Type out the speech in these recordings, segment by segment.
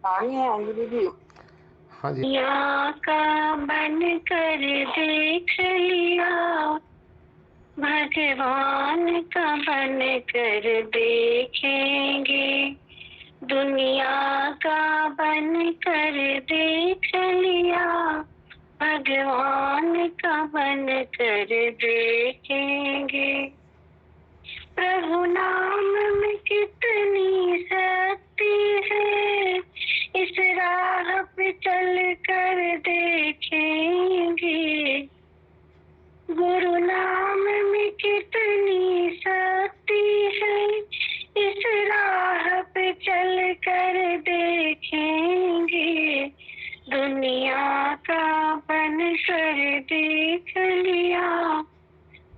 पानी है अंजलि जी। हाँ जी। या का बन कर देख लिया, भगवान का बन कर देखेंगे। दुनिया का बन कर देख लिया, भगवान का बन कर देखेंगे। प्रभु नाम में कितनी शक्ति है, इस राह पे चल कर देखेंगे। गुरु नाम में कितनी शक्ति है, इस राह पे चल कर देखेंगे। दुनिया का बन कर देख लिया,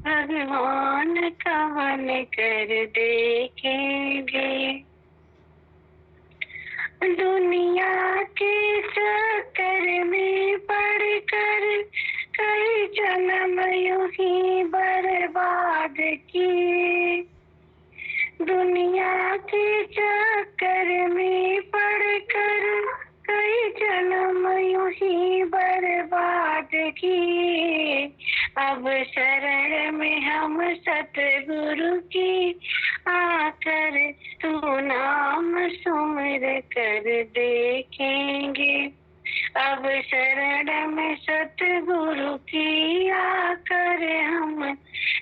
भगवान का बन कर देखेंगे। दुनिया के चक्कर में पड़कर कई जन्म यूं ही बर्बाद किए। दुनिया के चक्कर में पड़कर कई जन्म यूं ही बर्बाद किए। अब शरण में हम सतगुरु की आकर तू नाम सुमिर कर देखेंगे। अब शरण में सतगुरु की आकर हम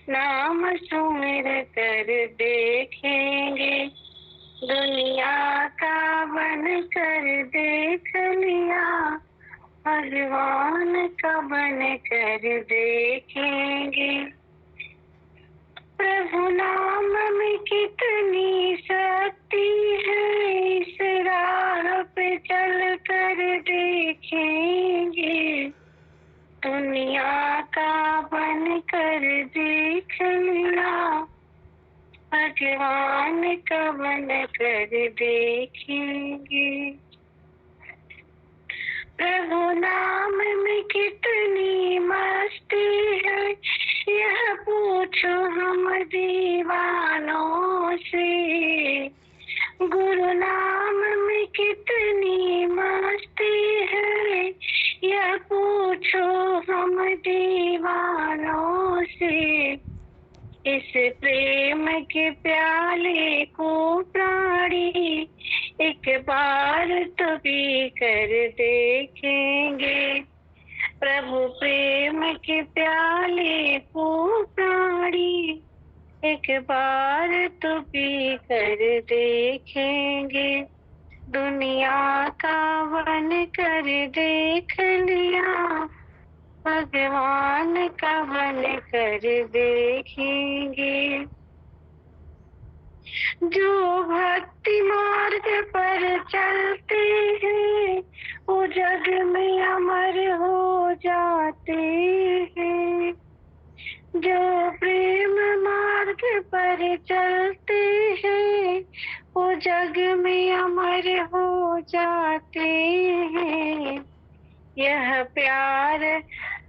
नाम सुमिर कर देखेंगे। दुनिया का बन कर देख लिया, भगवान का बन कर देखेंगे। प्रभु नाम में कितनी शक्ति है, इस राह पे चल कर देखेंगे। दुनिया का बन कर देख लिया, भगवान का बन कर देखेंगे। प्रभु नाम में कितनी मस्ती है, यह पूछो हम दीवानों से। गुरु नाम में कितनी मस्ती है, यह पूछो हम दीवानों से। इस प्रेम के प्याले को प्राणी एक बार तो पी कर देखेंगे। प्रभु प्रेम के प्याले को प्राणी एक बार तो पी कर देखेंगे। दुनिया का बन कर देख लिया, भगवान का बन कर देखेंगे। जो भक्ति मार्ग पर चलते हैं, वो जग में अमर हो जाते हैं। जो प्रेम मार्ग पर चलते हैं, वो जग में अमर हो जाते हैं। यह प्यार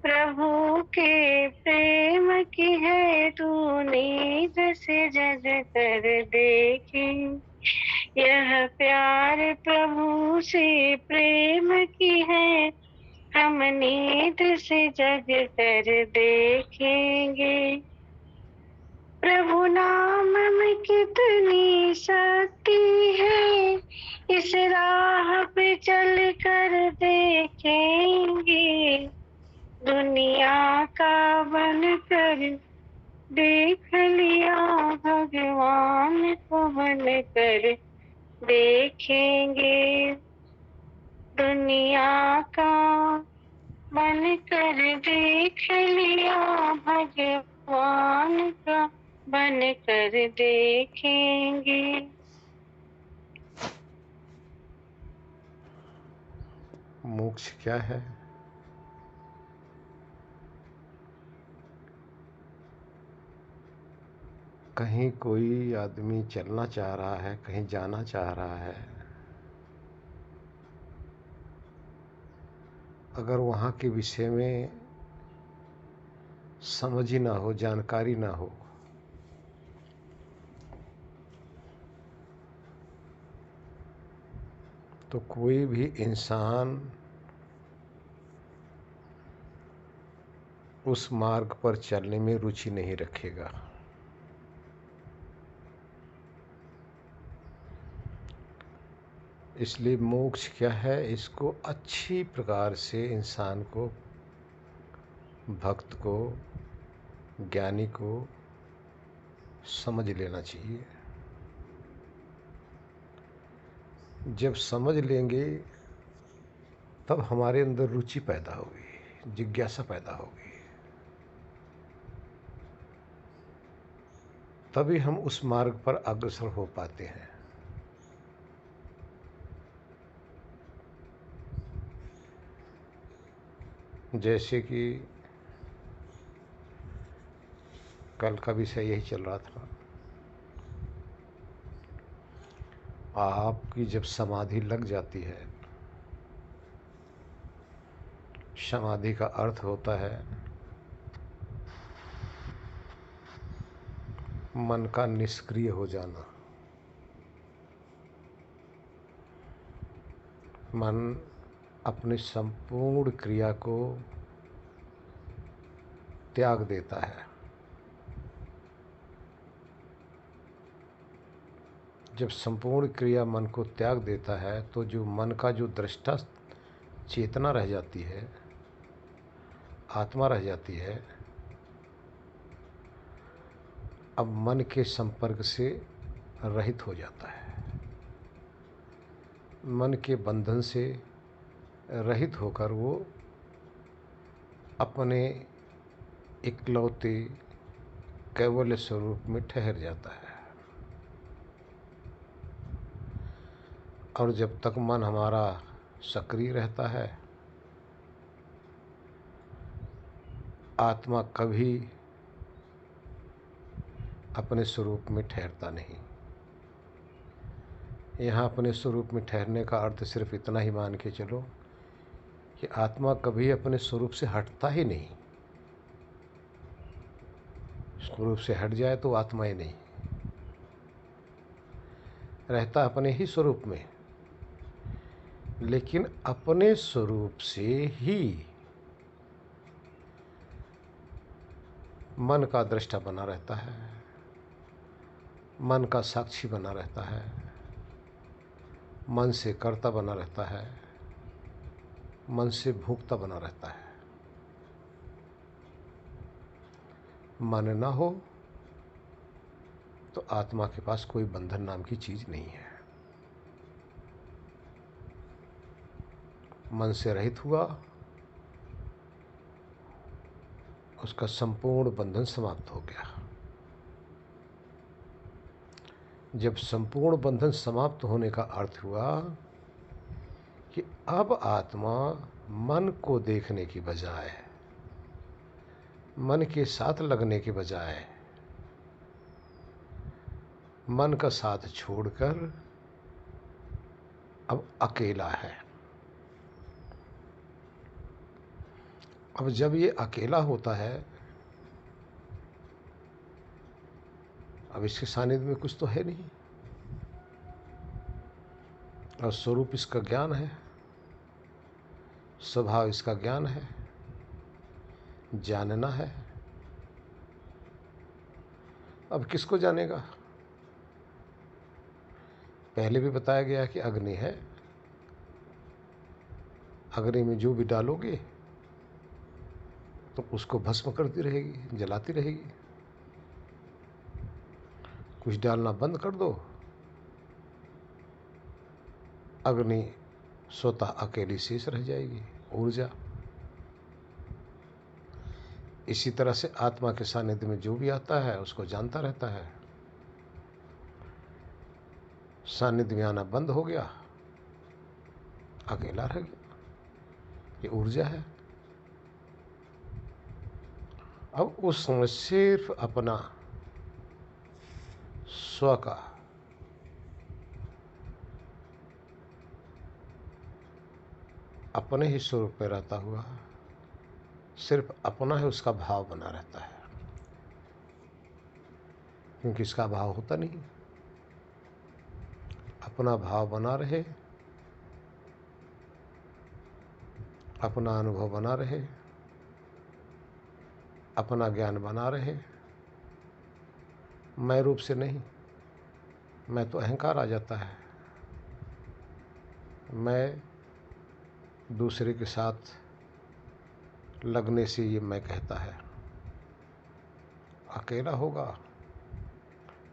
प्रभु के प्रेम की है, तू नींद से जग कर देखे। यह प्यार प्रभु से प्रेम की है, हम नींद से जग कर देखेंगे। प्रभु नाम में कितनी शक्ति है, इस राह पे चल कर देखेंगे। दुनिया का बन कर देख लिया, भगवान को बन कर देखेंगे। दुनिया का बन कर देख लिया, भगवान का बन कर देखेंगे। मोक्ष क्या है? कहीं कोई आदमी चलना चाह रहा है, कहीं जाना चाह रहा है, अगर वहाँ के विषय में समझ ही ना हो, जानकारी ना हो, तो कोई भी इंसान उस मार्ग पर चलने में रुचि नहीं रखेगा। इसलिए मोक्ष क्या है, इसको अच्छी प्रकार से इंसान को, भक्त को, ज्ञानी को समझ लेना चाहिए। जब समझ लेंगे तब हमारे अंदर रुचि पैदा होगी, जिज्ञासा पैदा होगी, तभी हम उस मार्ग पर अग्रसर हो पाते हैं। जैसे कि कल का विषय यही चल रहा था, आपकी जब समाधि लग जाती है, समाधि का अर्थ होता है मन का निष्क्रिय हो जाना। मन अपनी संपूर्ण क्रिया को त्याग देता है। जब संपूर्ण क्रिया मन को त्याग देता है तो जो मन का जो दृष्टा चेतना रह जाती है, आत्मा रह जाती है, अब मन के संपर्क से रहित हो जाता है। मन के बंधन से रहित होकर वो अपने इकलौते कैवल्य स्वरूप में ठहर जाता है। और जब तक मन हमारा सक्रिय रहता है, आत्मा कभी अपने स्वरूप में ठहरता नहीं। यहाँ अपने स्वरूप में ठहरने का अर्थ सिर्फ इतना ही मान के चलो कि आत्मा कभी अपने स्वरूप से हटता ही नहीं। स्वरूप से हट जाए तो आत्मा ही नहीं, रहता अपने ही स्वरूप में, लेकिन अपने स्वरूप से ही मन का दृष्टा बना रहता है, मन का साक्षी बना रहता है, मन से कर्ता बना रहता है, मन से भोक्ता बना रहता है। मन ना हो तो आत्मा के पास कोई बंधन नाम की चीज नहीं है। मन से रहित हुआ, उसका संपूर्ण बंधन समाप्त हो गया। जब संपूर्ण बंधन समाप्त होने का अर्थ हुआ कि अब आत्मा मन को देखने की बजाय, मन के साथ लगने के बजाय, मन का साथ छोड़कर अब अकेला है। अब जब ये अकेला होता है, अब इसके सानिध्य में कुछ तो है नहीं, और स्वरूप इसका ज्ञान है, स्वभाव इसका ज्ञान है, जानना है। अब किसको जानेगा? पहले भी बताया गया कि अग्नि है, अग्नि में जो भी डालोगे तो उसको भस्म करती रहेगी, जलाती रहेगी। कुछ डालना बंद कर दो, अग्नि स्वतः अकेली शेष रह जाएगी, ऊर्जा। इसी तरह से आत्मा के सानिध्य में जो भी आता है उसको जानता रहता है। सानिध्य में आना बंद हो गया, अकेला रह गया, ये ऊर्जा है। अब उसमें सिर्फ अपना स्व का अपने ही स्वरूप में रहता हुआ सिर्फ अपना है उसका भाव बना रहता है, क्योंकि इसका भाव होता नहीं। अपना भाव बना रहे अपना अनुभव बना रहे, अपना ज्ञान बना रहे, मैं रूप से नहीं। मैं तो अहंकार आ जाता है, मैं दूसरे के साथ लगने से ये मैं कहता है। अकेला होगा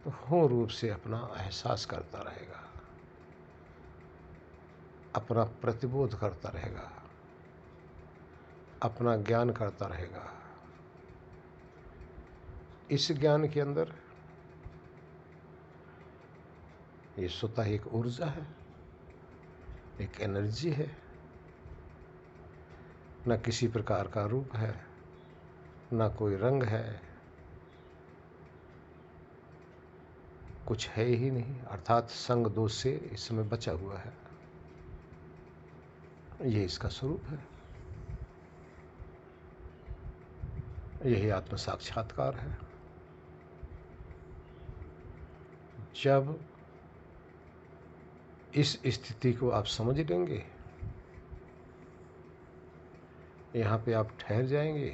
तो हूँ रूप से अपना एहसास करता रहेगा, अपना प्रतिबोध करता रहेगा, अपना ज्ञान करता रहेगा। इस ज्ञान के अंदर ये स्वतः एक ऊर्जा है, एक एनर्जी है। न किसी प्रकार का रूप है, न कोई रंग है, कुछ है ही नहीं। अर्थात संग दोष से इस समय बचा हुआ है। ये इसका स्वरूप है। यही आत्म साक्षात्कार है। जब इस स्थिति को आप समझ लेंगे, यहाँ पे आप ठहर जाएंगे,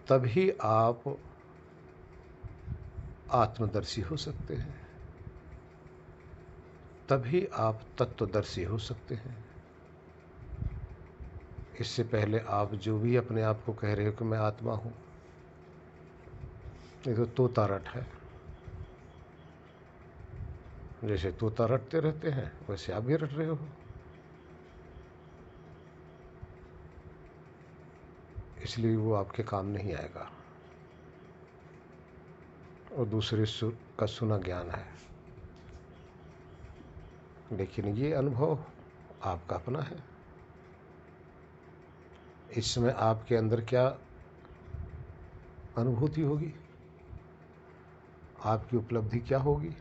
तभी आप आत्मदर्शी हो सकते हैं, तभी आप तत्वदर्शी हो सकते हैं। इससे पहले आप जो भी अपने आप को कह रहे हो कि मैं आत्मा हूँ, ये तो तोता रट है। जैसे तोता रटते रहते हैं वैसे आप भी रट रहे हो। इसलिए वो आपके काम नहीं आएगा और दूसरे का सुना ज्ञान है। लेकिन ये अनुभव आपका अपना है। इस समय आपके अंदर क्या अनुभूति होगी, आपकी उपलब्धि क्या होगी,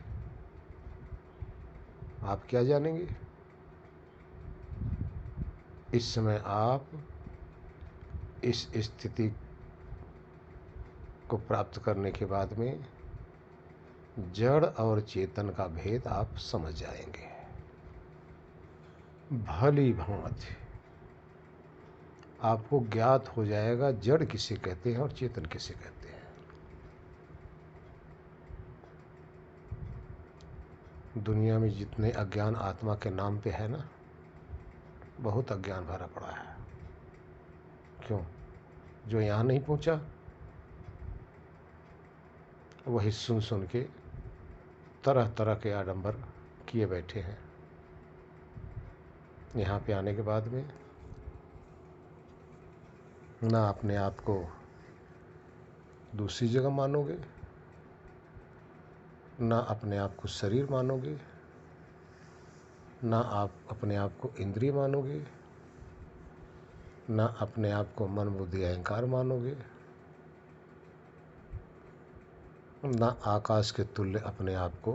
आप क्या जानेंगे? इस समय आप इस स्थिति को प्राप्त करने के बाद में जड़ और चेतन का भेद आप समझ जाएंगे भली भांति। आपको ज्ञात हो जाएगा जड़ किसे कहते हैं और चेतन किसे कहते हैं। दुनिया में जितने अज्ञान आत्मा के नाम पे है ना, बहुत अज्ञान भरा पड़ा है। क्यों? जो यहाँ नहीं पहुँचा वही सुन सुन के तरह तरह के आडंबर किए बैठे हैं। यहाँ पे आने के बाद में ना अपने आप को दूसरी जगह मानोगे, ना अपने आप को शरीर मानोगे, ना आप अपने आप को इंद्रिय मानोगे, ना अपने आप को मन बुद्धि अहंकार मानोगे, ना आकाश के तुल्य अपने आप को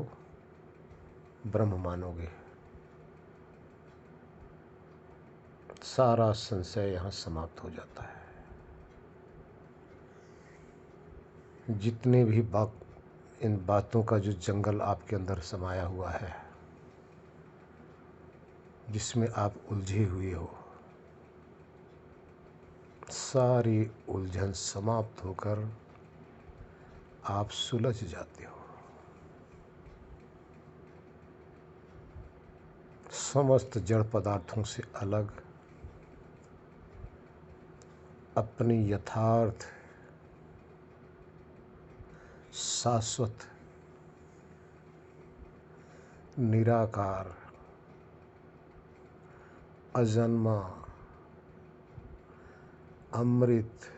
ब्रह्म मानोगे। सारा संशय यहाँ समाप्त हो जाता है। जितने भी इन बातों का जो जंगल आपके अंदर समाया हुआ है, जिसमें आप उलझे हुए हो, सारी उलझन समाप्त होकर आप सुलझ जाते हो। समस्त जड़ पदार्थों से अलग अपनी यथार्थ शाश्वत निराकार अजन्मा अमृत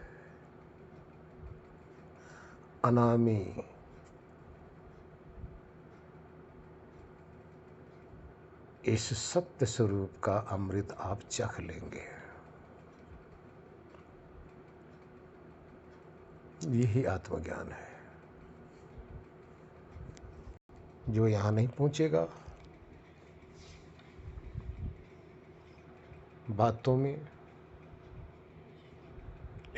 अनामी इस सत्य स्वरूप का अमृत आप चख लेंगे। यही आत्मज्ञान है। जो यहाँ नहीं पहुँचेगा, बातों में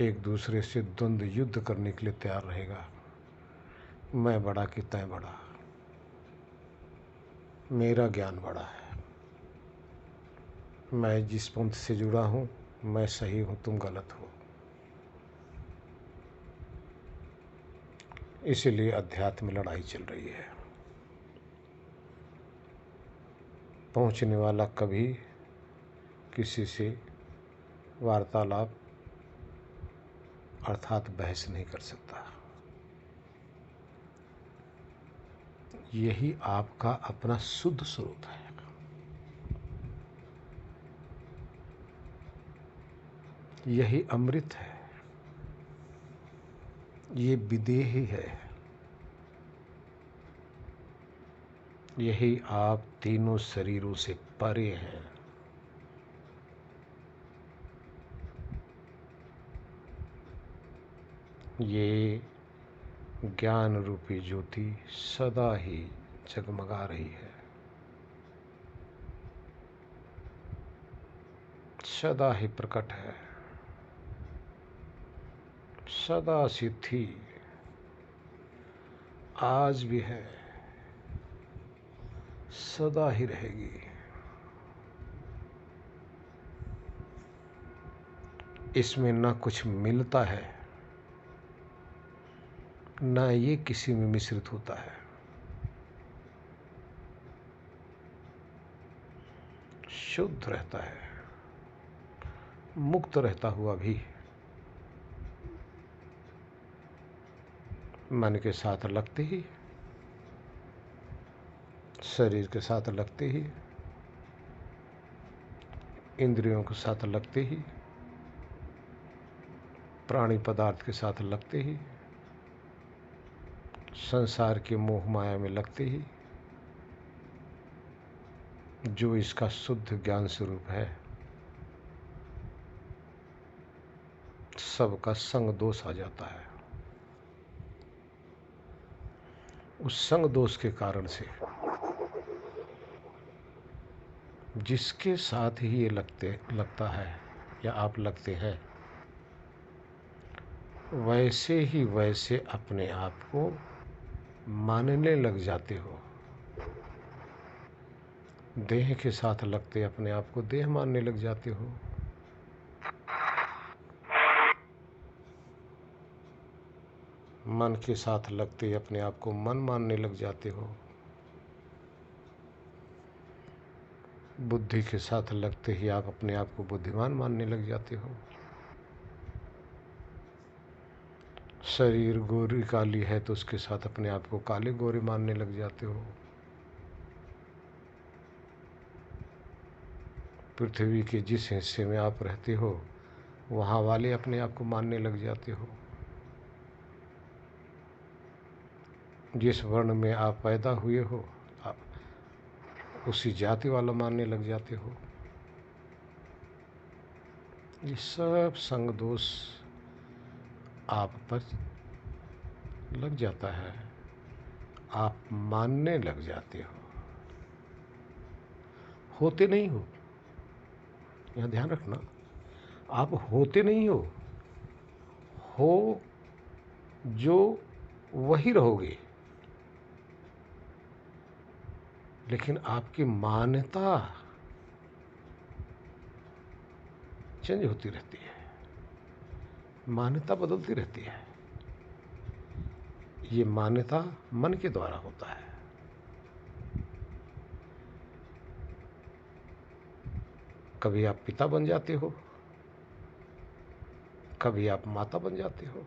एक दूसरे से द्वंद्व युद्ध करने के लिए तैयार रहेगा। मैं बड़ा कि तैं बड़ा, मेरा ज्ञान बड़ा है। मैं जिस पंथ से जुड़ा हूँ मैं सही हूँ, तुम गलत हो। इसीलिए अध्यात्म में लड़ाई चल रही है। पहुँचने वाला कभी किसी से वार्तालाप अर्थात बहस नहीं कर सकता। यही आपका अपना शुद्ध स्वरूप है। यही अमृत है, ये विदेही है। यही आप तीनों शरीरों से परे हैं। ये ज्ञान रूपी ज्योति सदा ही जगमगा रही है, सदा ही प्रकट है, सदा सी थी, आज भी है, सदा ही रहेगी। इसमें न कुछ मिलता है, न ये किसी में मिश्रित होता है। शुद्ध रहता है, मुक्त रहता हुआ भी मन के साथ लगते ही, शरीर के साथ लगते ही, इंद्रियों के साथ लगते ही, प्राणी पदार्थ के साथ लगते ही, संसार के मोह माया में लगते ही, जो इसका शुद्ध ज्ञान स्वरूप है, सबका संग दोष आ जाता है। उस संग दोष के कारण से जिसके साथ ही ये लगता है या आप लगते हैं, वैसे ही वैसे अपने आप को मानने लग जाते हो। देह के साथ लगते अपने आप को देह मानने लग जाते हो। मन के साथ लगते अपने आप को मन मानने लग जाते हो। बुद्धि के साथ लगते ही आप अपने आप को बुद्धिमान मानने लग जाते हो। शरीर गोरी काली है तो उसके साथ अपने आप को काले गोरे मानने लग जाते हो। पृथ्वी के जिस हिस्से में आप रहते हो वहाँ वाले अपने आप को मानने लग जाते हो। जिस वर्ण में आप पैदा हुए हो आप उसी जाति वाला मानने लग जाते हो। ये सब संग दोष आप पर लग जाता है, आप मानने लग जाते हो। होते नहीं हो, यह ध्यान रखना, आप होते नहीं हो जो वही रहोगे, लेकिन आपकी मान्यता चेंज होती रहती है, मान्यता बदलती रहती है। ये मान्यता मन के द्वारा होता है। कभी आप पिता बन जाते हो, कभी आप माता बन जाते हो,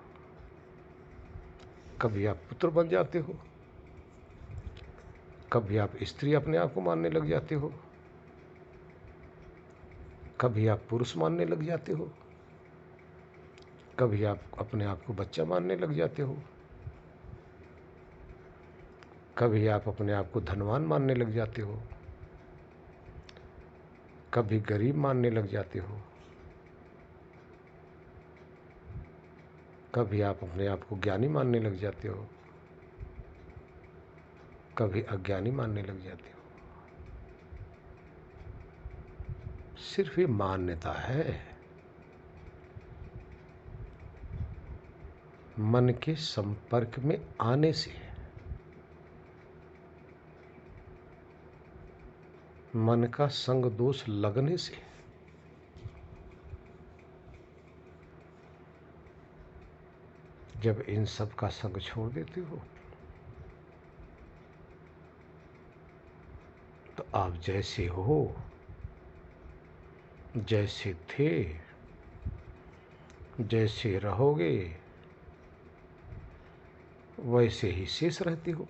कभी आप पुत्र बन जाते हो, कभी आप स्त्री अपने आप को मानने लग जाते हो, कभी आप पुरुष मानने लग जाते हो, कभी आप अपने आप को बच्चा मानने लग जाते हो, कभी आप अपने आप को धनवान मानने लग जाते हो, कभी गरीब मानने लग जाते हो, कभी आप अपने आप को ज्ञानी मानने लग जाते हो, कभी अज्ञानी मानने लग जाते हो। सिर्फ ये मान्यता है, मन के संपर्क में आने से, मन का संग दोष लगने से जब इन सब का संग छोड़ देते हो तो आप जैसे हो, जैसे थे, जैसे रहोगे वैसे ही शेष रहते हो,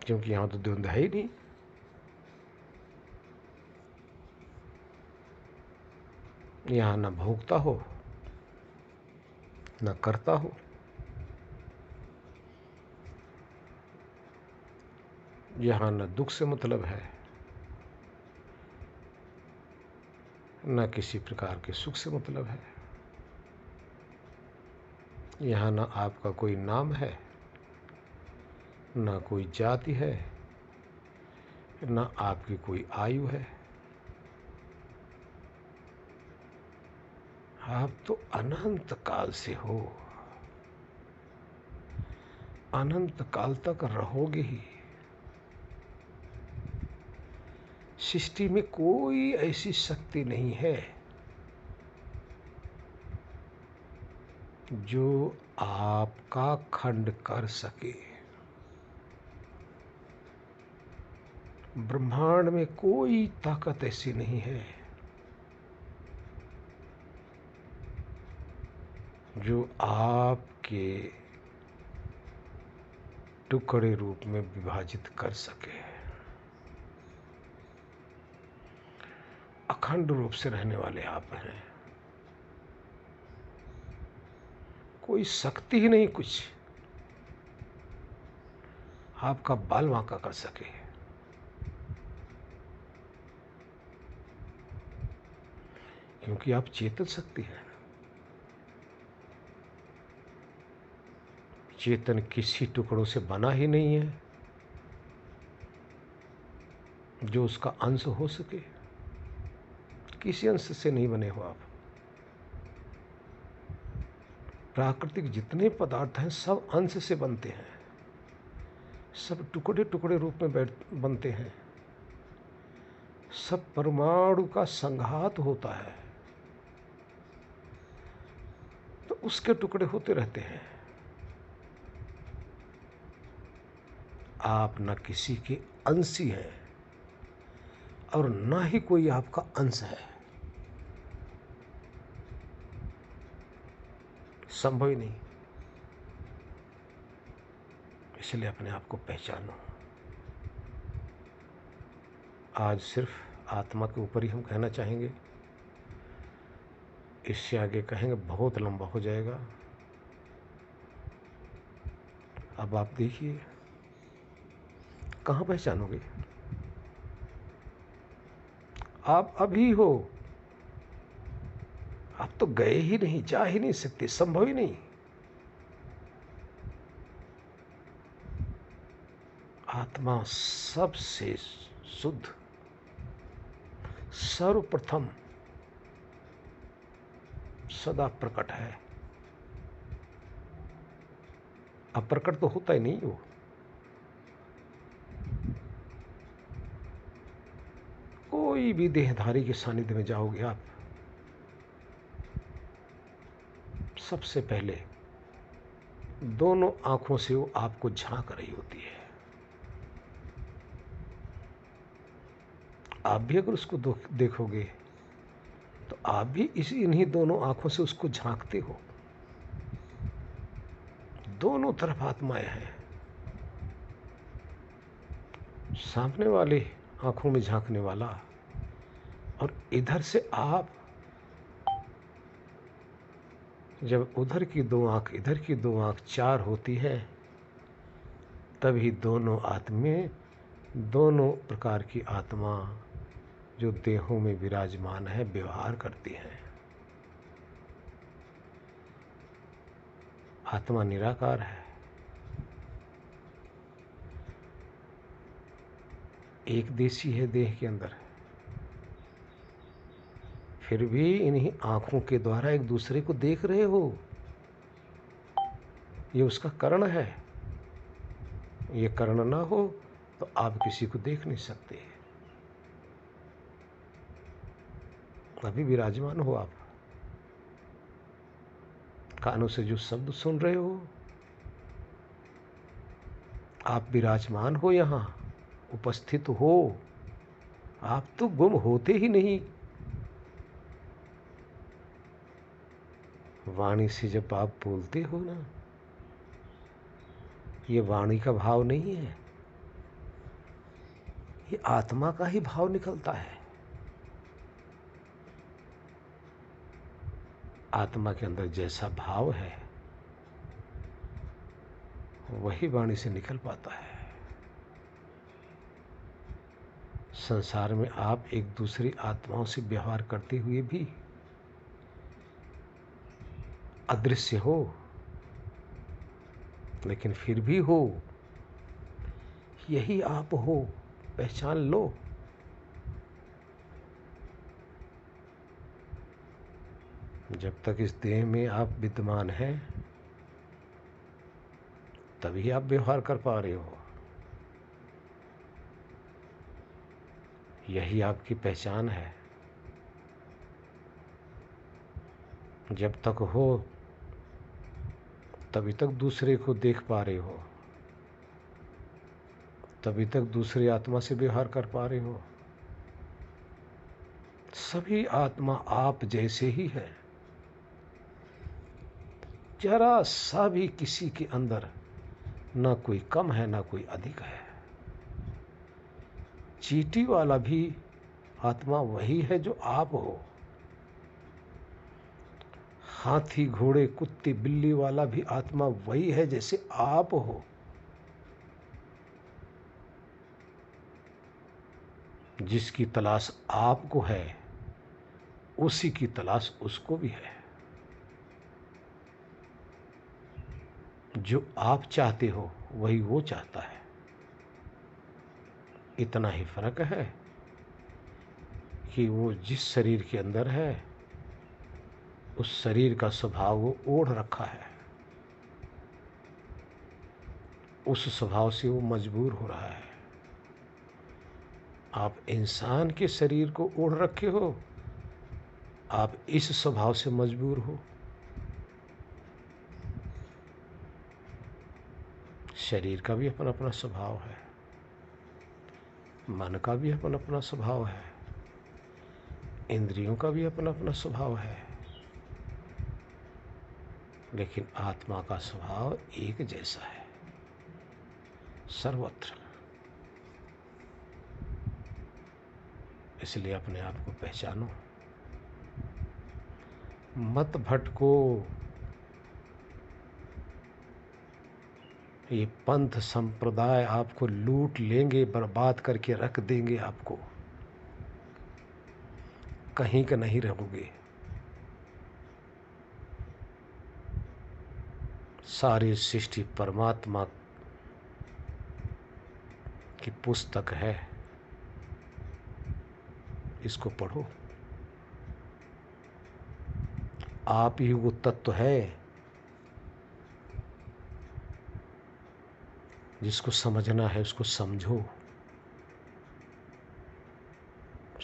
क्योंकि यहाँ तो द्वंद्व है ही नहीं। यहाँ न भोगता हो न करता हो, यहाँ न दुख से मतलब है न किसी प्रकार के सुख से मतलब है। यहाँ न आपका कोई नाम है, न कोई जाति है, न आपकी कोई आयु है। आप तो अनंत काल से हो, अनंत काल तक रहोगे ही। सृष्टि में कोई ऐसी शक्ति नहीं है जो आपका खंड कर सके। ब्रह्मांड में कोई ताकत ऐसी नहीं है जो आपके टुकड़े रूप में विभाजित कर सके। अखंड रूप से रहने वाले आप हैं। कोई शक्ति ही नहीं कुछ आपका बाल वांका कर सके। क्योंकि आप चेतन शक्ति हैं। चेतन किसी टुकड़ों से बना ही नहीं है जो उसका अंश हो सके। किसी अंश से नहीं बने हो आप। प्राकृतिक जितने पदार्थ हैं सब अंश से बनते हैं, सब टुकड़े टुकड़े रूप में बनते हैं। सब परमाणु का संघात होता है तो उसके टुकड़े होते रहते हैं। आप न किसी के अंशी हैं और न ही कोई आपका अंश है। संभव ही नहीं। इसलिए अपने आप को पहचानो। आज सिर्फ आत्मा के ऊपर ही हम कहना चाहेंगे। इससे आगे कहेंगे बहुत लंबा हो जाएगा। अब आप देखिए कहाँ पहचानोगे। आप अभी हो, आप तो गए ही नहीं, जा ही नहीं सकते, संभव ही नहीं। आत्मा सबसे शुद्ध, सर्वप्रथम, सदा प्रकट है। अप्रकट तो होता ही नहीं वो। कोई भी देहधारी के सानिध्य में जाओगे आप, सबसे पहले दोनों आंखों से वो आपको झांक रही होती है। आप भी अगर उसको देखोगे तो आप भी इन्हीं दोनों आंखों से उसको झांकते हो। दोनों तरफ आत्माएं हैं। सामने वाले आंखों में झांकने वाला और इधर से आप, जब उधर की दो आंख इधर की दो आंख चार होती है तभी दोनों आत्में, दोनों प्रकार की आत्मा जो देहों में विराजमान है व्यवहार करती हैं। आत्मा निराकार है। एक देशी है देह के अंदर, फिर भी इन्हीं आंखों के द्वारा एक दूसरे को देख रहे हो। ये उसका कर्ण है। ये कर्ण ना हो तो आप किसी को देख नहीं सकते। अभी विराजमान हो आप। कानों से जो शब्द सुन रहे हो, आप विराजमान हो, यहाँ उपस्थित हो, आप तो गुम होते ही नहीं। वाणी से जब आप बोलते हो ना, ये वाणी का भाव नहीं है, ये आत्मा का ही भाव निकलता है। आत्मा के अंदर जैसा भाव है वही वाणी से निकल पाता है। संसार में आप एक दूसरी आत्माओं से व्यवहार करते हुए भी अदृश्य हो, लेकिन फिर भी हो, यही आप हो, पहचान लो। जब तक इस देह में आप विद्यमान हैं तभी आप व्यवहार कर पा रहे हो, यही आपकी पहचान है। जब तक हो तभी तक दूसरे को देख पा रहे हो, तभी तक दूसरी आत्मा से व्यवहार कर पा रहे हो। सभी आत्मा आप जैसे ही है, जरा सा भी किसी के अंदर ना कोई कम है ना कोई अधिक है। चींटी वाला भी आत्मा वही है जो आप हो। हाथी घोड़े कुत्ते बिल्ली वाला भी आत्मा वही है जैसे आप हो। जिसकी तलाश आपको है उसी की तलाश उसको भी है। जो आप चाहते हो वही वो चाहता है। इतना ही फर्क है कि वो जिस शरीर के अंदर है उस शरीर का स्वभाव वो ओढ़ रखा है, उस स्वभाव से वो मजबूर हो रहा है। आप इंसान के शरीर को ओढ़ रखे हो, आप इस स्वभाव से मजबूर हो। शरीर का भी अपना अपना स्वभाव है, मन का भी अपना अपना स्वभाव है, इंद्रियों का भी अपना अपना स्वभाव है, लेकिन आत्मा का स्वभाव एक जैसा है सर्वत्र। इसलिए अपने आप को पहचानो, मत भटको। ये पंथ संप्रदाय आपको लूट लेंगे, बर्बाद करके रख देंगे आपको, कहीं का नहीं रहोगे। सारी सृष्टि परमात्मा की पुस्तक है, इसको पढ़ो। आप ही वो तत्व है जिसको समझना है उसको समझो।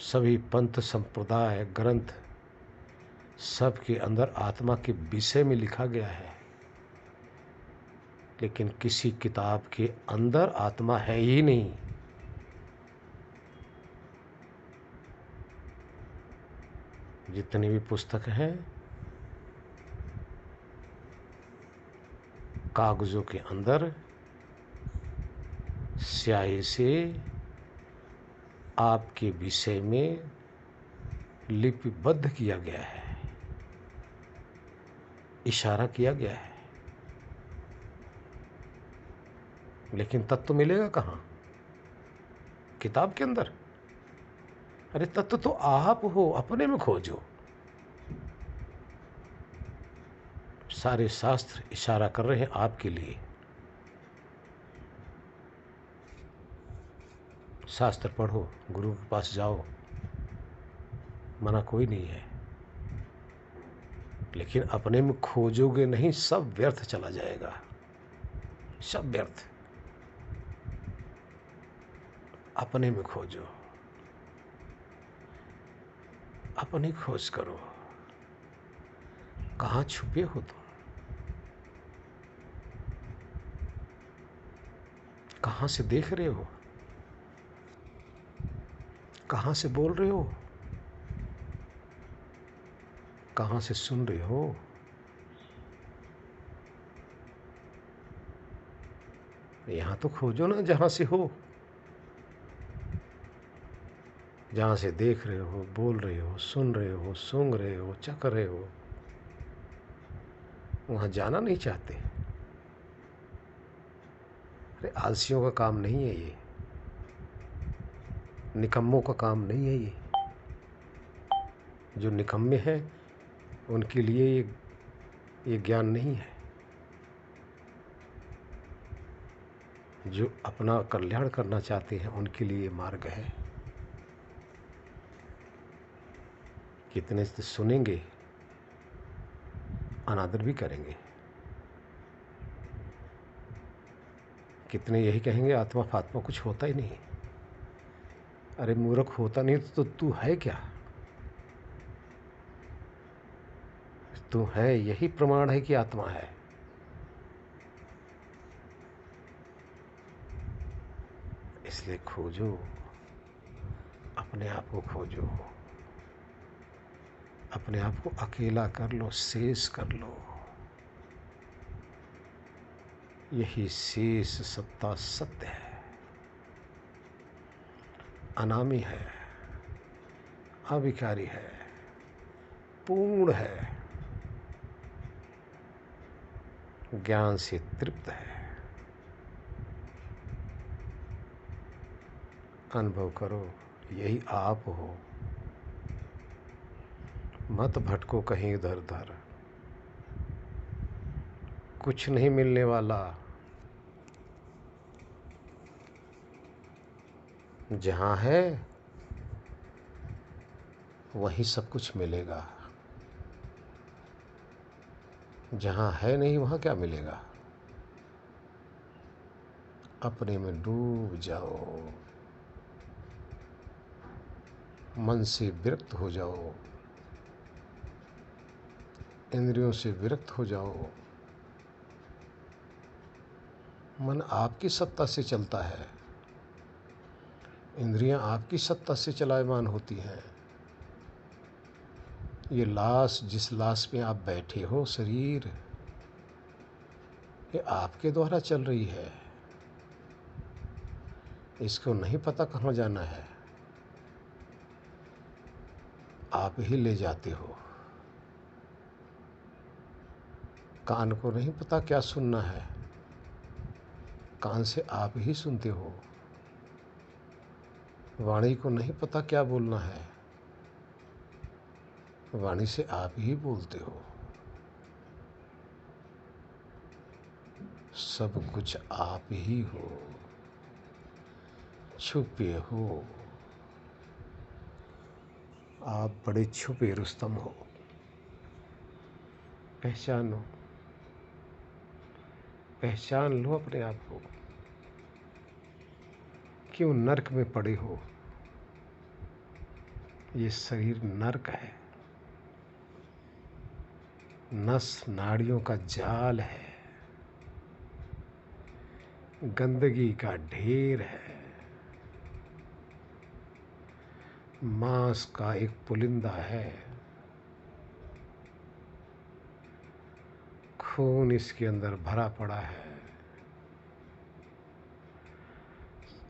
सभी पंथ संप्रदाय ग्रंथ सब के अंदर आत्मा के विषय में लिखा गया है, लेकिन किसी किताब के अंदर आत्मा है ही नहीं। जितनी भी पुस्तक हैं कागजों के अंदर स्याही से आपके विषय में लिपिबद्ध किया गया है, इशारा किया गया है, लेकिन तत्व मिलेगा कहाँ? किताब के अंदर? अरे तत्व तो आप हो, अपने में खोजो। सारे शास्त्र इशारा कर रहे हैं आपके लिए। शास्त्र पढ़ो, गुरु के पास जाओ, मना कोई नहीं है, लेकिन अपने में खोजोगे नहीं, सब व्यर्थ चला जाएगा, सब व्यर्थ। अपने में खोजो, अपनी खोज करो। कहाँ छुपे हो तुम? कहाँ से देख रहे हो, कहाँ से बोल रहे हो, कहाँ से सुन रहे हो? यहाँ तो खोजो ना, जहाँ से हो, जहाँ से देख रहे हो, बोल रहे हो, सुन रहे हो, सूंघ रहे हो, चख रहे हो, वहाँ जाना नहीं चाहते। अरे आलसियों का काम नहीं है ये, निकम्मों का काम नहीं है ये। जो निकम्मे हैं उनके लिए ये ज्ञान नहीं है। जो अपना कल्याण करना चाहते हैं उनके लिए मार्ग है। कितने से सुनेंगे, अनादर भी करेंगे। कितने यही कहेंगे आत्मा फात्मा कुछ होता ही नहीं। अरे मूर्ख, होता नहीं तो तू है क्या? तू है, यही प्रमाण है कि आत्मा है। इसलिए खोजो, अपने आप को खोजो, अपने आप को अकेला कर लो, शेष कर लो। यही शेष सत्ता सत्य है, अनामी है, अविकारी है, पूर्ण है, ज्ञान से तृप्त है। अनुभव करो, यही आप हो। मत भटको कहीं इधर उधर, कुछ नहीं मिलने वाला। जहाँ है वहीं सब कुछ मिलेगा, जहाँ है नहीं वहाँ क्या मिलेगा? अपने में डूब जाओ, मन से विरक्त हो जाओ, इंद्रियों से विरक्त हो जाओ। मन आपकी सत्ता से चलता है, इंद्रियां आपकी सत्ता से चलायमान होती हैं। ये लाश, जिस लाश में आप बैठे हो, शरीर, ये आपके द्वारा चल रही है। इसको नहीं पता कहाँ जाना है, आप ही ले जाते हो। कान को नहीं पता क्या सुनना है, कान से आप ही सुनते हो। वाणी को नहीं पता क्या बोलना है, वाणी से आप ही बोलते हो। सब कुछ आप ही हो, छुपे हो। आप बड़े छुपे रुस्तम हो। पहचानो, पहचान लो अपने आप को। क्यों नरक में पड़े हो? ये शरीर नरक है, नस नाड़ियों का जाल है, गंदगी का ढेर है, मांस का एक पुलिंदा है, खून इसके अंदर भरा पड़ा है,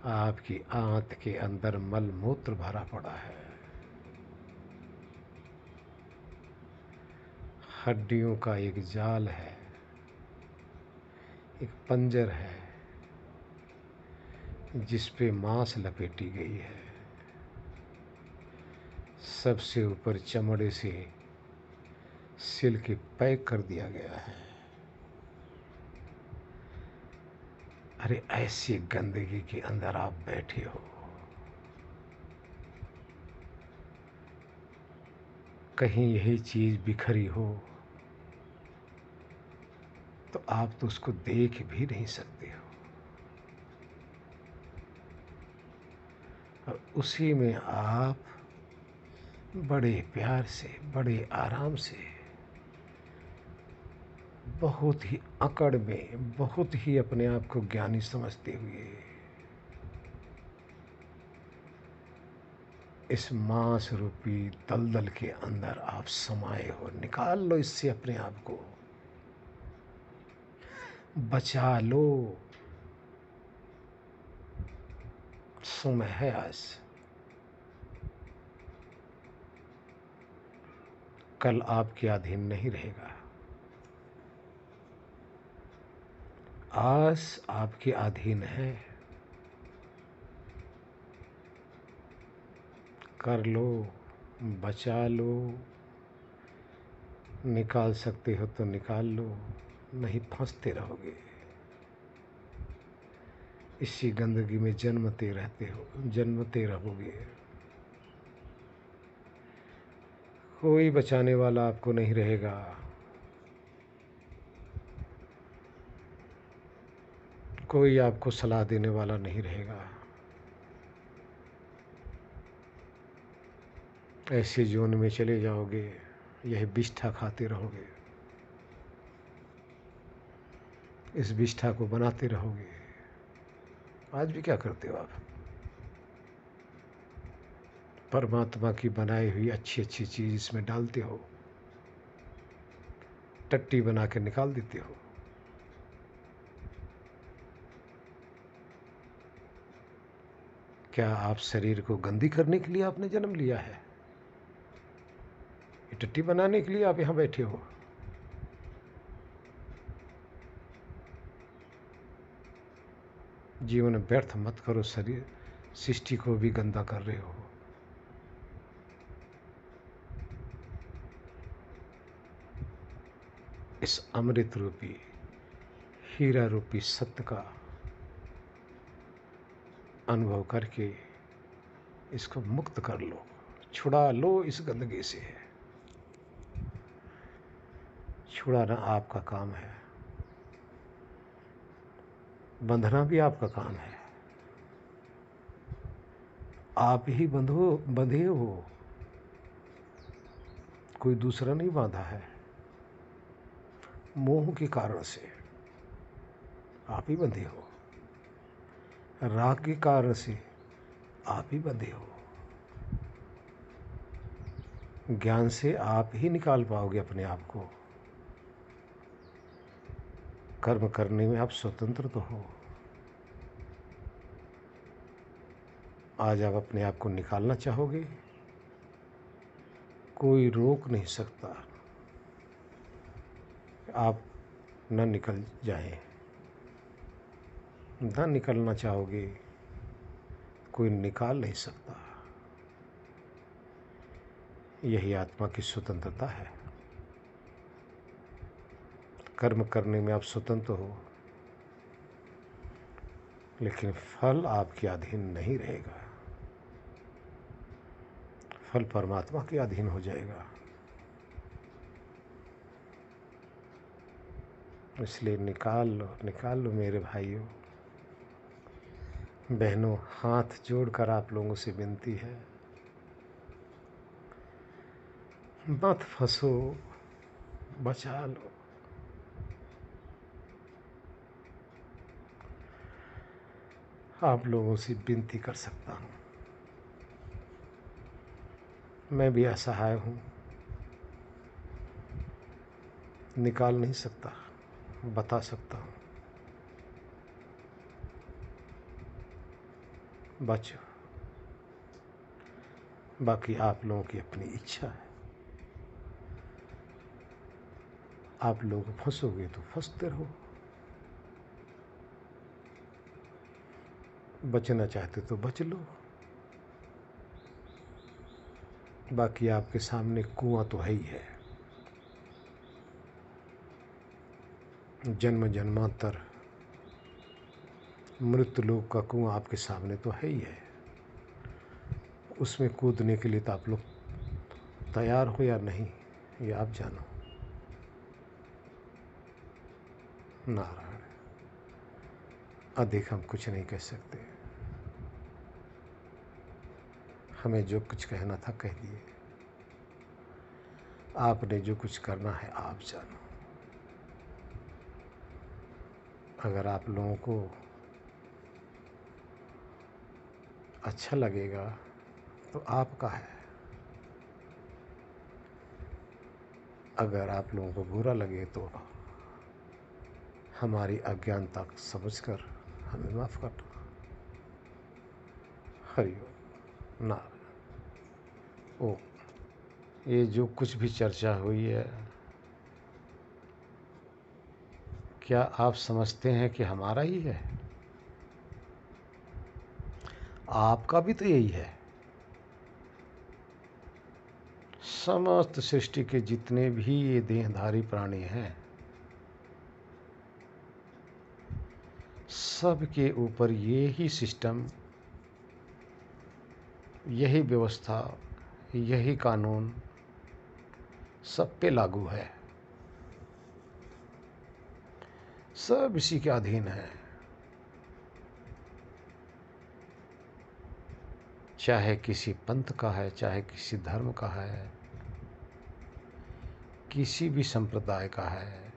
आपकी आंत के अंदर मल मूत्र भरा पड़ा है, हड्डियों का एक जाल है, एक पंजर है जिस पे मांस लपेटी गई है। सबसे ऊपर चमड़े से सिल के पैक कर दिया गया है। अरे ऐसी गंदगी के अंदर आप बैठे हो। कहीं यही चीज बिखरी हो तो आप तो उसको देख भी नहीं सकते हो, और उसी में आप बड़े प्यार से, बड़े आराम से, बहुत ही अकड़ में, बहुत ही अपने आप को ज्ञानी समझते हुए इस मांस रूपी दलदल के अंदर आप समाये हो। निकाल लो इससे अपने आप को, बचा लो। समय है आज, कल आपके अधीन नहीं रहेगा। आज आपके अधीन है, कर लो, बचा लो। निकाल सकते हो तो निकाल लो, नहीं फंसते रहोगे। इसी गंदगी में जन्मते रहोगे। कोई बचाने वाला आपको नहीं रहेगा। कोई आपको सलाह देने वाला नहीं रहेगा। ऐसे जोन में चले जाओगे, यही विष्ठा खाते रहोगे, इस विष्ठा को बनाते रहोगे। आज भी क्या करते हो आप? परमात्मा की बनाई हुई अच्छी अच्छी चीज इसमें डालते हो, टट्टी बना के निकाल देते हो। क्या आप शरीर को गंदी करने के लिए आपने जन्म लिया है? ये टट्टी बनाने के लिए आप यहां बैठे हो? जीवन व्यर्थ मत करो, शरीर सृष्टि को भी गंदा कर रहे हो। इस अमृत रूपी हीरा रूपी सत्य का अनुभव करके इसको मुक्त कर लो, छुड़ा लो इस गंदगी से। छुड़ाना आपका काम है, बंधना भी आपका काम है। आप ही बंधे हो, कोई दूसरा नहीं बांधा है। मोह के कारण से आप ही बंधे हो, राग के कारण से आप ही बंधे हो। ज्ञान से आप ही निकाल पाओगे अपने आप को। कर्म करने में आप स्वतंत्र तो हो। आज आप अपने आप को निकालना चाहोगे, कोई रोक नहीं सकता। आप न निकल जाएं, न निकलना चाहोगे, कोई निकाल नहीं सकता। यही आत्मा की स्वतंत्रता है। कर्म करने में आप स्वतंत्र हो, लेकिन फल आपके अधीन नहीं रहेगा। फल परमात्मा के अधीन हो जाएगा। इसलिए निकाल लो मेरे भाइयों बहनों। हाथ जोड़कर आप लोगों से विनती है, मत फंसो, बचा लो। आप लोगों से विनती कर सकता हूँ। मैं भी असहाय हूँ, निकाल नहीं सकता, बता सकता हूँ। बचो, बाकी आप लोगों की अपनी इच्छा है। आप लोग फंसोगे तो फंसते रहो, बचना चाहते तो बच लो। बाकी आपके सामने कुआं तो है ही है। जन्म जन्मांतर मृत्यु लोक का कुआं आपके सामने तो है ही है। उसमें कूदने के लिए तो आप लोग तैयार हो या नहीं, ये आप जानो। नारायण, अधिक हम कुछ नहीं कह सकते। हमें जो कुछ कहना था कह दिए। आपने जो कुछ करना है आप जानो। अगर आप लोगों को अच्छा लगेगा तो आपका है। अगर आप लोगों को बुरा लगे तो हमारी अज्ञानता समझकर हमें माफ़ कर दो। हरिओम नारायण। ओ, ये जो कुछ भी चर्चा हुई है, क्या आप समझते हैं कि हमारा ही है? आपका भी तो यही है। समस्त सृष्टि के जितने भी ये देहधारी प्राणी हैं, सब के ऊपर ये ही सिस्टम, यही व्यवस्था, यही कानून सब पे लागू है। सब इसी के अधीन है। चाहे किसी पंथ का है, चाहे किसी धर्म का है, किसी भी संप्रदाय का है,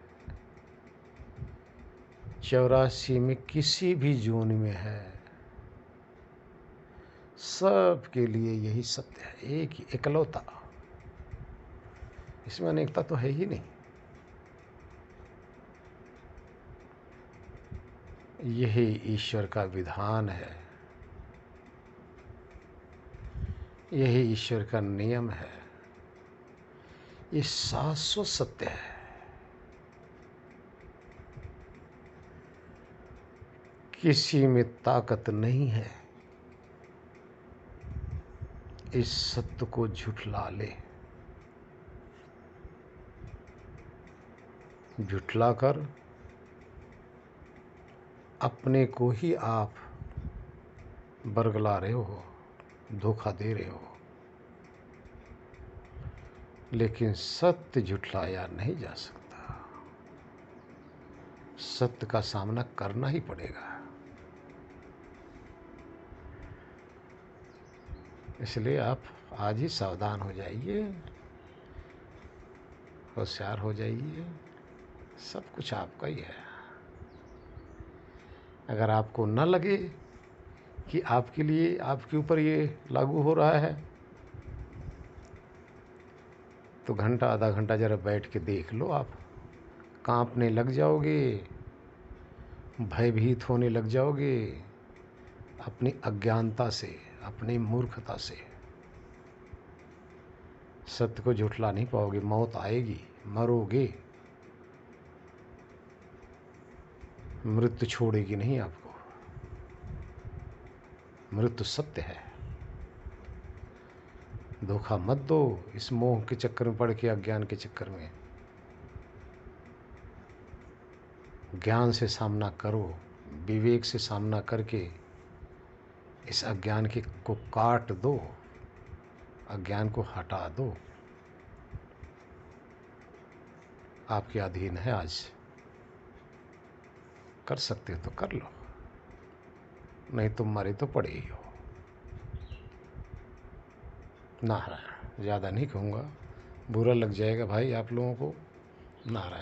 84 में किसी भी जोन में है, सब के लिए यही सत्य है, एक ही एकलौता। इसमें अनेकता तो है ही नहीं। यही ईश्वर का विधान है, यही ईश्वर का नियम है। ये शाश्वत सत्य है। किसी में ताकत नहीं है इस सत्य को झुठला ले। झुठलाकर अपने को ही आप बरगला रहे हो, धोखा दे रहे हो। लेकिन सत्य झुठलाया नहीं जा सकता। सत्य का सामना करना ही पड़ेगा। इसलिए आप आज ही सावधान हो जाइए, होशियार हो जाइए। सब कुछ आपका ही है। अगर आपको न लगे कि आपके लिए, आपके ऊपर ये लागू हो रहा है, तो घंटा आधा घंटा जरा बैठ के देख लो। आप कांपने लग जाओगे, भयभीत होने लग जाओगे अपनी अज्ञानता से, अपनी मूर्खता से। सत्य को झुठला नहीं पाओगे। मौत आएगी, मरोगे, मृत्यु छोड़ेगी नहीं आपको। मृत्यु सत्य है। धोखा मत दो इस मोह के चक्कर में पड़ के, अज्ञान के चक्कर में। ज्ञान से सामना करो, विवेक से सामना करके इस अज्ञान को काट दो, अज्ञान को हटा दो। आपके अधीन है। आज कर सकते हो तो कर लो, नहीं तो मरे तो पड़े ही हो। नारायण। ज़्यादा नहीं कहूँगा, बुरा लग जाएगा भाई आप लोगों को। नारायण।